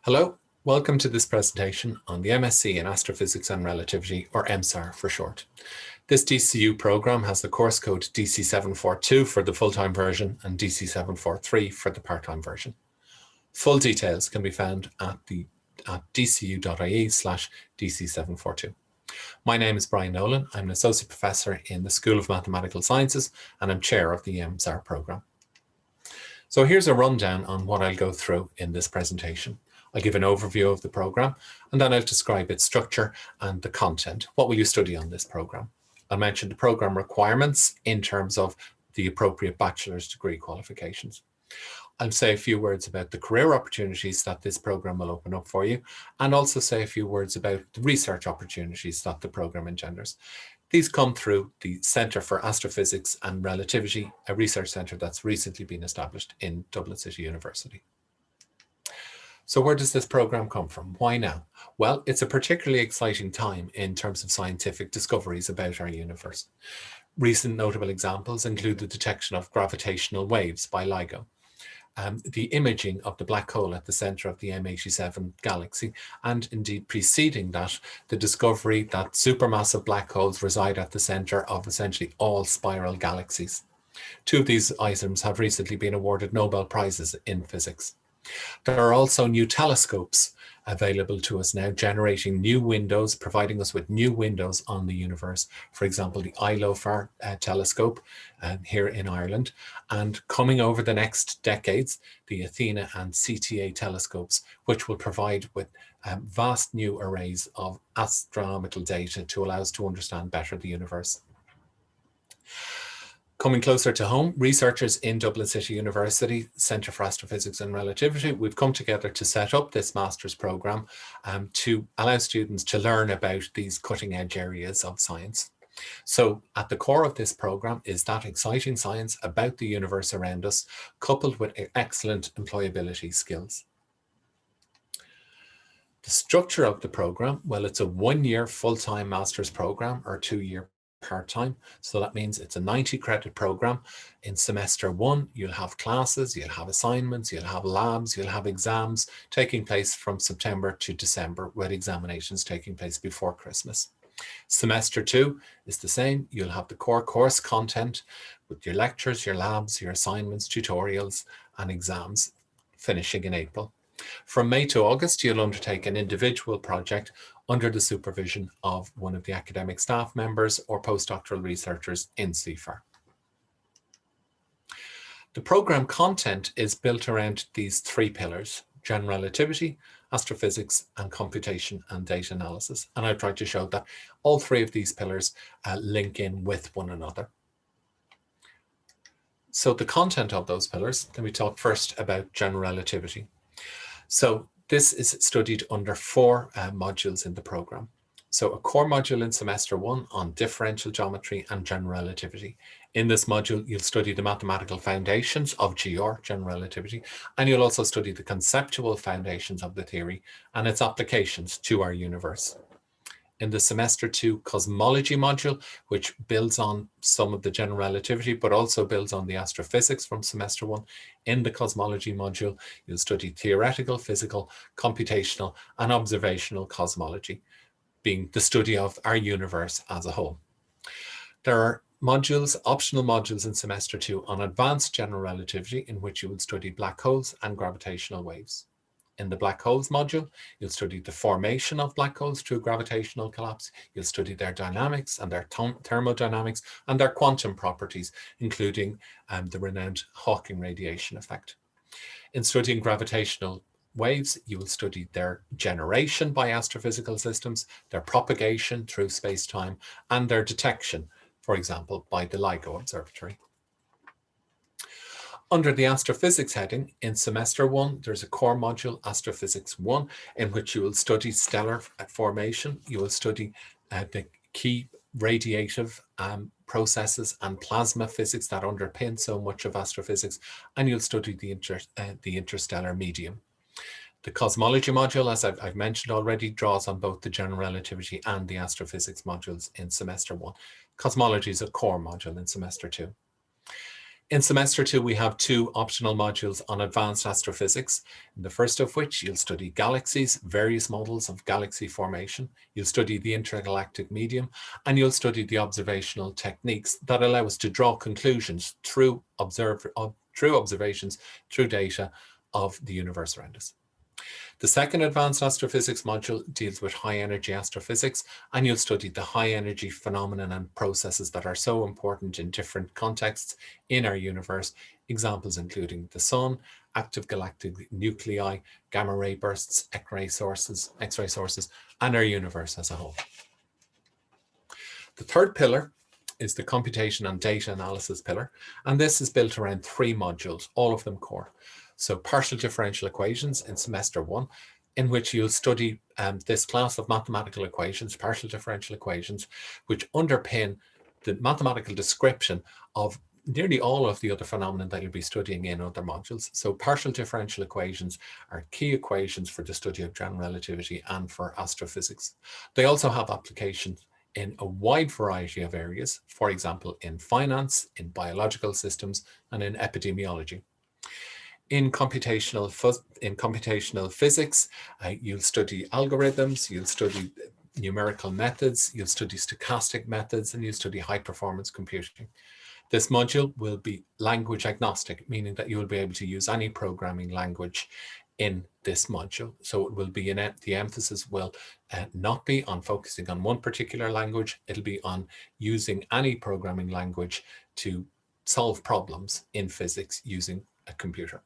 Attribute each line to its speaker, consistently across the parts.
Speaker 1: Hello, welcome to this presentation on the MSc in Astrophysics and Relativity, or MSAR for short. This DCU program has the course code DC742 for the full-time version and DC743 for the part-time version. Full details can be found at dcu.ie/DC742. My name is Brian Nolan. I'm an Associate Professor in the School of Mathematical Sciences and I'm Chair of the MSAR program. So here's a rundown on what I'll go through in this presentation. I'll give an overview of the program and then I'll describe its structure and the content. What will you study on this program? I'll mention the program requirements in terms of the appropriate bachelor's degree qualifications. I'll say a few words about the career opportunities that this program will open up for you, and also say a few words about the research opportunities that the program engenders. These come through the Centre for Astrophysics and Relativity, a research centre that's recently been established in Dublin City University. So where does this program come from? Why now? Well, it's a particularly exciting time in terms of scientific discoveries about our universe. Recent notable examples include the detection of gravitational waves by LIGO, the imaging of the black hole at the centre of the M87 galaxy, and indeed preceding that, the discovery that supermassive black holes reside at the centre of essentially all spiral galaxies. Two of these items have recently been awarded Nobel Prizes in physics. There are also new telescopes available to us now, generating new windows, providing us with new windows on the universe. For example, the ILOFAR telescope here in Ireland, and coming over the next decades, the Athena and CTA telescopes, which will provide with vast new arrays of astronomical data to allow us to understand better the universe. Coming closer to home, researchers in Dublin City University Centre for Astrophysics and Relativity, we've come together to set up this master's programme to allow students to learn about these cutting-edge areas of science. So at the core of this programme is that exciting science about the universe around us, coupled with excellent employability skills. The structure of the programme, well, it's a one-year full-time master's programme or two-year part-time. So that means it's a 90 credit program. In semester one, you'll have classes, you'll have assignments, you'll have labs, you'll have exams taking place from September to December, with examinations taking place before Christmas. Semester two is the same. You'll have the core course content with your lectures, your labs, your assignments, tutorials, and exams finishing in April. From May to August, you'll undertake an individual project under the supervision of one of the academic staff members or postdoctoral researchers in CFAR. The program content is built around these three pillars: general relativity, astrophysics, and computation and data analysis. And I've tried to show that all three of these pillars link in with one another. So the content of those pillars, let me talk first about general relativity. So this is studied under four modules in the program. So a core module in semester one on differential geometry and general relativity. In this module, you'll study the mathematical foundations of GR, general relativity, and you'll also study the conceptual foundations of the theory and its applications to our universe. In the semester two cosmology module, which builds on some of the general relativity, but also builds on the astrophysics from semester one. In the cosmology module, you'll study theoretical, physical, computational, and observational cosmology, being the study of our universe as a whole. There are modules, optional modules in semester two on advanced general relativity, in which you will study black holes and gravitational waves. In the black holes module, you'll study the formation of black holes through gravitational collapse. You'll study their dynamics and their thermodynamics and their quantum properties, including the renowned Hawking radiation effect. In studying gravitational waves, you will study their generation by astrophysical systems, their propagation through space-time, and their detection, for example, by the LIGO observatory. Under the astrophysics heading, in semester one, there's a core module, Astrophysics 1, in which you will study stellar formation. You will study the key radiative processes and plasma physics that underpin so much of astrophysics, and you'll study the interstellar medium. The cosmology module, as I've mentioned already, draws on both the general relativity and the astrophysics modules in semester one. Cosmology is a core module in semester two. In semester 2, we have 2 optional modules on advanced astrophysics, in the first of which you'll study galaxies, various models of galaxy formation, you'll study the intergalactic medium, and you'll study the observational techniques that allow us to draw conclusions through observations, through data of the universe around us. The second advanced astrophysics module deals with high energy astrophysics, and you'll study the high energy phenomena and processes that are so important in different contexts in our universe, examples including the sun, active galactic nuclei, gamma ray bursts, X-ray sources, and our universe as a whole. The third pillar is the computation and data analysis pillar, and this is built around 3 modules, all of them core. So partial differential equations in semester 1, in which you'll study this class of mathematical equations, partial differential equations, which underpin the mathematical description of nearly all of the other phenomena that you'll be studying in other modules. So partial differential equations are key equations for the study of general relativity and for astrophysics. They also have applications in a wide variety of areas, for example, in finance, in biological systems, and in epidemiology. In computational physics, you'll study algorithms, you'll study numerical methods, you'll study stochastic methods, and you'll study high-performance computing. This module will be language agnostic, meaning that you will be able to use any programming language in this module. So it will be the emphasis will not be on focusing on one particular language. It'll be on using any programming language to solve problems in physics using a computer.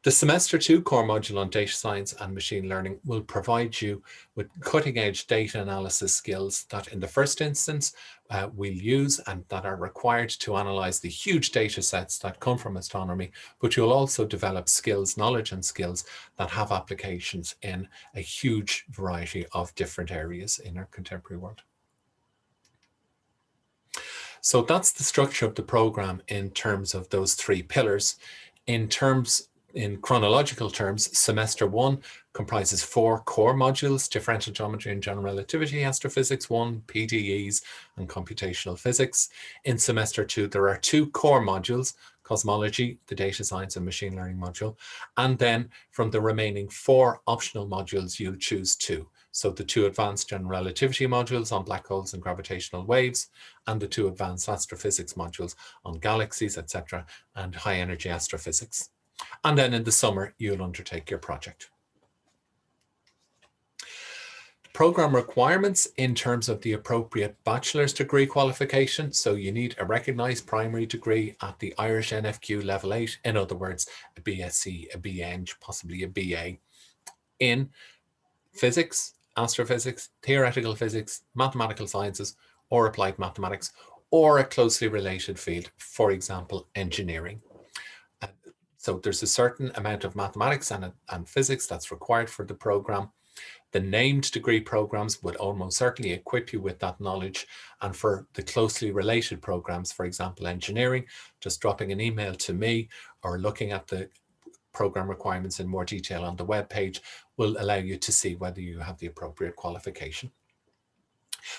Speaker 1: The semester 2 core module on data science and machine learning will provide you with cutting-edge data analysis skills that in the first instance we'll use and that are required to analyze the huge data sets that come from astronomy, but you'll also develop skills, knowledge and skills that have applications in a huge variety of different areas in our contemporary world. So that's the structure of the program in terms of those 3 pillars. In chronological terms, semester 1 comprises 4 core modules: differential geometry and general relativity, astrophysics 1, PDEs, and computational physics. In semester 2, there are 2 core modules: cosmology, the data science and machine learning module. And then from the remaining 4 optional modules, you'll choose 2. So the 2 advanced general relativity modules on black holes and gravitational waves, and the 2 advanced astrophysics modules on galaxies, etc., and high energy astrophysics. And then in the summer, you'll undertake your project. The program requirements in terms of the appropriate bachelor's degree qualification. So you need a recognized primary degree at the Irish NFQ level 8. In other words, a BSc, a BEng, possibly a BA in physics, astrophysics, theoretical physics, mathematical sciences, or applied mathematics, or a closely related field, for example, engineering. So there's a certain amount of mathematics and physics that's required for the program. The named degree programs would almost certainly equip you with that knowledge. And for the closely related programs, for example, engineering, just dropping an email to me or looking at the program requirements in more detail on the web page will allow you to see whether you have the appropriate qualification.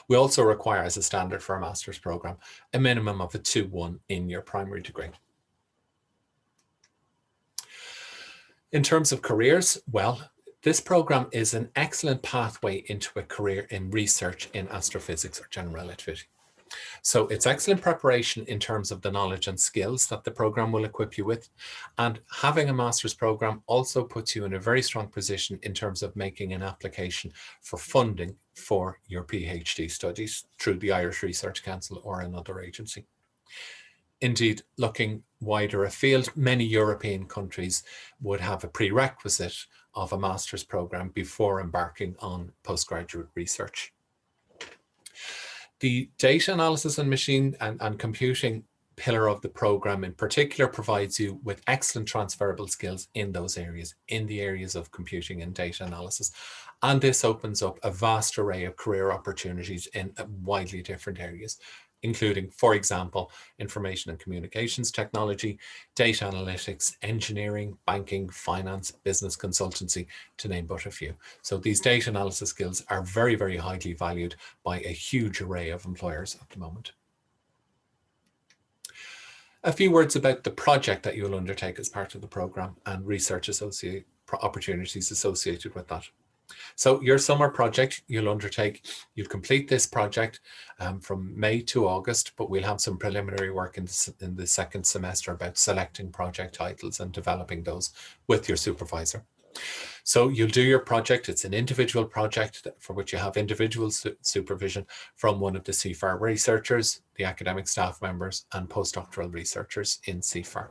Speaker 1: We also require, as a standard for a master's program, a minimum of a 2-1 in your primary degree. In terms of careers, well, this program is an excellent pathway into a career in research in astrophysics or general relativity. So it's excellent preparation in terms of the knowledge and skills that the program will equip you with. And having a master's program also puts you in a very strong position in terms of making an application for funding for your PhD studies through the Irish Research Council or another agency. Indeed, looking wider afield, many European countries would have a prerequisite of a master's program before embarking on postgraduate research. The data analysis and machine and computing pillar of the program in particular provides you with excellent transferable skills in those areas, in the areas of computing and data analysis. And this opens up a vast array of career opportunities in widely different areas, including, for example, information and communications technology, data analytics, engineering, banking, finance, business consultancy, to name but a few. So these data analysis skills are very, very highly valued by a huge array of employers at the moment. A few words about the project that you'll undertake as part of the program and research opportunities associated with that. So your summer project you'll complete this project from May to August, but we'll have some preliminary work in the second semester about selecting project titles and developing those with your supervisor. So you'll do your project. It's an individual project for which you have individual supervision from one of the CFAR researchers, the academic staff members, and postdoctoral researchers in CFAR.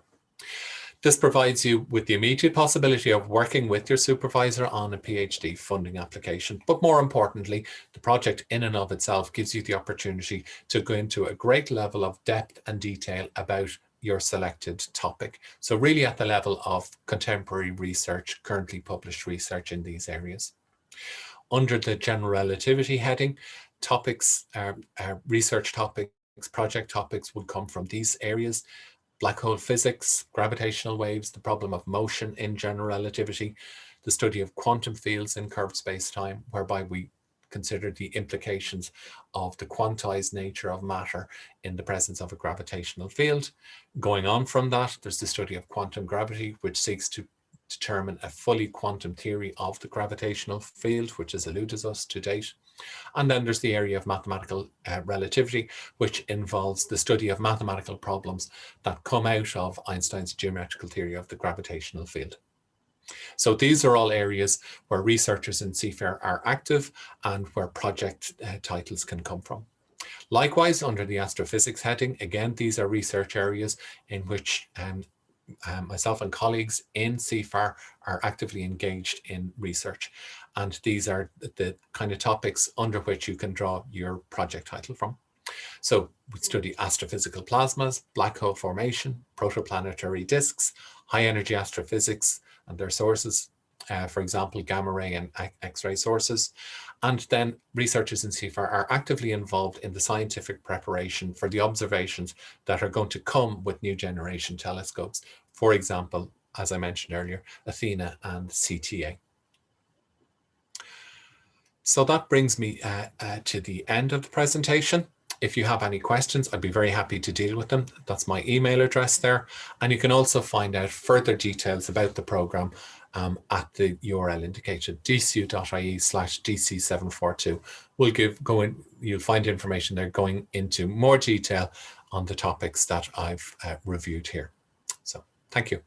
Speaker 1: This provides you with the immediate possibility of working with your supervisor on a PhD funding application. But more importantly, the project in and of itself gives you the opportunity to go into a great level of depth and detail about your selected topic. So really at the level of contemporary research, currently published research in these areas. Under the general relativity heading, topics, research topics, project topics would come from these areas: black hole physics, gravitational waves, the problem of motion in general relativity, the study of quantum fields in curved space-time, whereby we consider the implications of the quantized nature of matter in the presence of a gravitational field. Going on from that, there's the study of quantum gravity, which seeks to determine a fully quantum theory of the gravitational field, which has eluded us to date. And then there's the area of mathematical relativity, which involves the study of mathematical problems that come out of Einstein's geometrical theory of the gravitational field. So these are all areas where researchers in CFAR are active and where project titles can come from. Likewise, under the astrophysics heading, again, these are research areas in which myself and colleagues in CFAR are actively engaged in research. And these are the kind of topics under which you can draw your project title from. So we study astrophysical plasmas, black hole formation, protoplanetary disks, high energy astrophysics and their sources, for example, gamma ray and X-ray sources. And then researchers in CFAR are actively involved in the scientific preparation for the observations that are going to come with new generation telescopes. For example, as I mentioned earlier, Athena and CTA. So that brings me to the end of the presentation. If you have any questions, I'd be very happy to deal with them. That's my email address there. And you can also find out further details about the program at the URL indicated, dcu.ie/dc742. You'll find information there going into more detail on the topics that I've reviewed here. So thank you.